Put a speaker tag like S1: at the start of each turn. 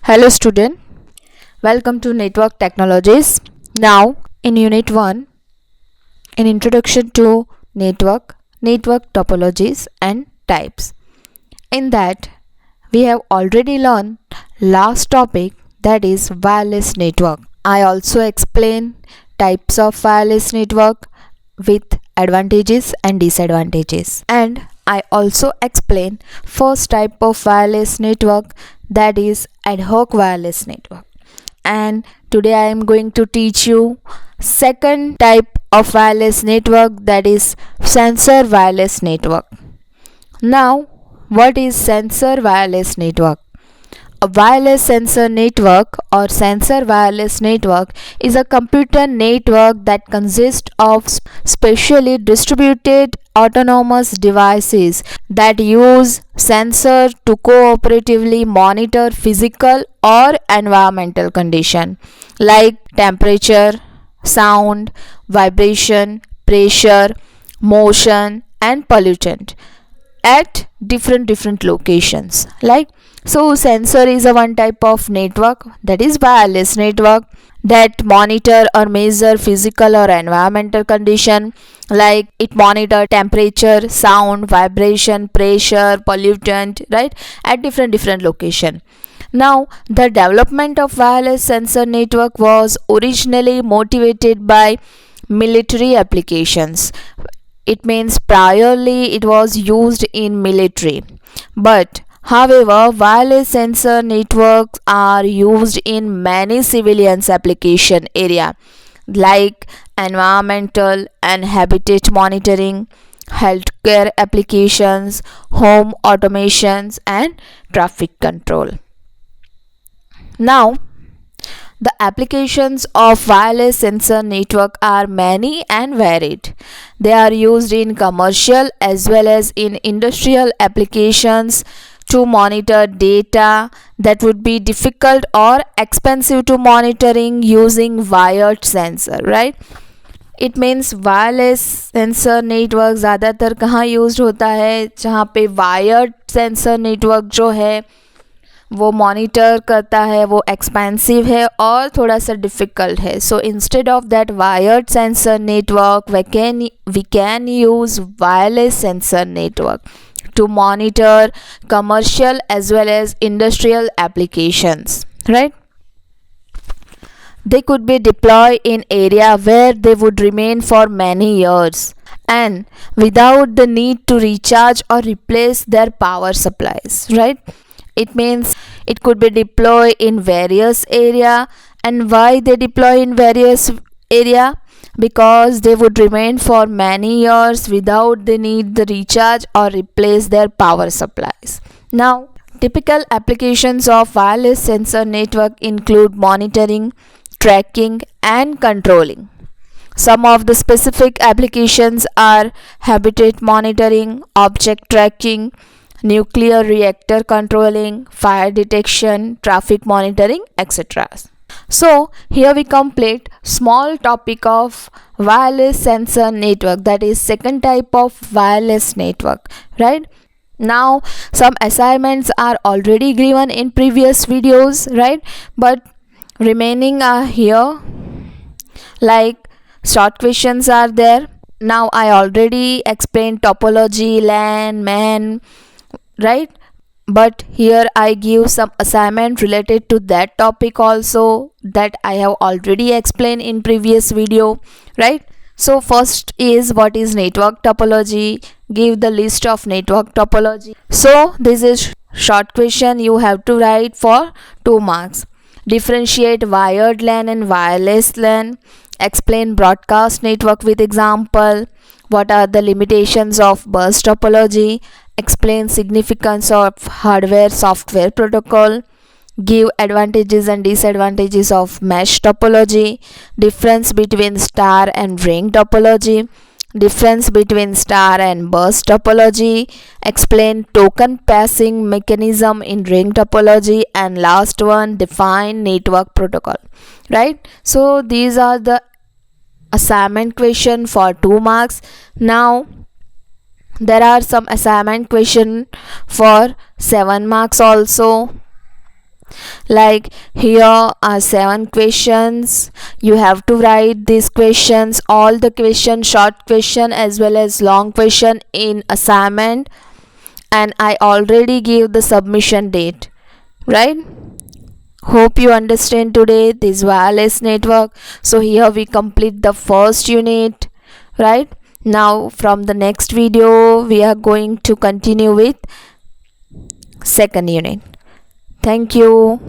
S1: Hello student, welcome to Network Technologies. Now in Unit 1, an introduction to network topologies and types. In that we have already learned last topic, that is wireless network. I also explain types of wireless network with advantages and disadvantages, and I also explain first type of wireless network, that is ad hoc wireless network. And today I am going to teach you second type of wireless network, that is sensor wireless network. Now, what is sensor wireless network? A wireless sensor network or sensor wireless network is a computer network that consists of specially distributed autonomous devices that use sensor to cooperatively monitor physical or environmental condition like temperature, sound, vibration, pressure, motion and pollutant at different locations. Like, so sensor is a one type of network, that is wireless network, that monitor or measure physical or environmental condition, like it monitor temperature, sound, vibration, pressure, pollutant, right, at different location. Now, the development of wireless sensor network was originally motivated by military applications. It means priorly it was used in military, but however wireless sensor networks are used in many civilians application area like environmental and habitat monitoring, healthcare applications, home automations and traffic control. Now, the applications of wireless sensor network are many and varied. They are used in commercial as well as in industrial applications to monitor data that would be difficult or expensive to monitoring using wired sensor, right? It means wireless sensor network ज़्यादातर कहाँ use होता है, जहाँ पे wired sensor network जो है वो monitor करता है, वो एक्सपेंसिव है और थोड़ा सा डिफ़िकल्ट है. So instead of that wired sensor network we can use wireless sensor network to monitor commercial as well as industrial applications, right? They could be deployed in area where they would remain for many years and without the need to recharge or replace their power supplies, right? It means it could be deployed in various area. And why they deploy in various area? Because they would remain for many years without the need the recharge or replace their power supplies. Now, typical applications of wireless sensor network include monitoring, tracking and controlling. Some of the specific applications are habitat monitoring, object tracking, nuclear reactor controlling, fire detection, traffic monitoring, etc. So here we complete small topic of wireless sensor network, that is second type of wireless network, right? Now some assignments are already given in previous videos, right? But remaining are here, like short questions are there. Now I already explained topology, LAN, MAN, right? But here I give some assignment related to that topic also, that I have already explained in previous video, right? So first is, what is network topology? Give the list of network topology. So this is short question you have to write for 2 marks. Differentiate wired LAN and wireless LAN. Explain broadcast network with example. What are the limitations of bus topology? Explain significance of hardware software protocol. Give advantages and disadvantages of mesh topology. Difference between star and ring topology. Difference between star and bus topology. Explain token passing mechanism in ring topology. And last one, define network protocol, right? So these are the assignment question for 2 marks. Now there are some assignment question for 7 marks also. Like here are 7 questions. You have to write these questions, all the questions, short question as well as long question in assignment, and I already gave the submission date, right? Hope you understand today this wireless network. So here we complete the first unit, right? Now from the next video we are going to continue with second unit. Thank you.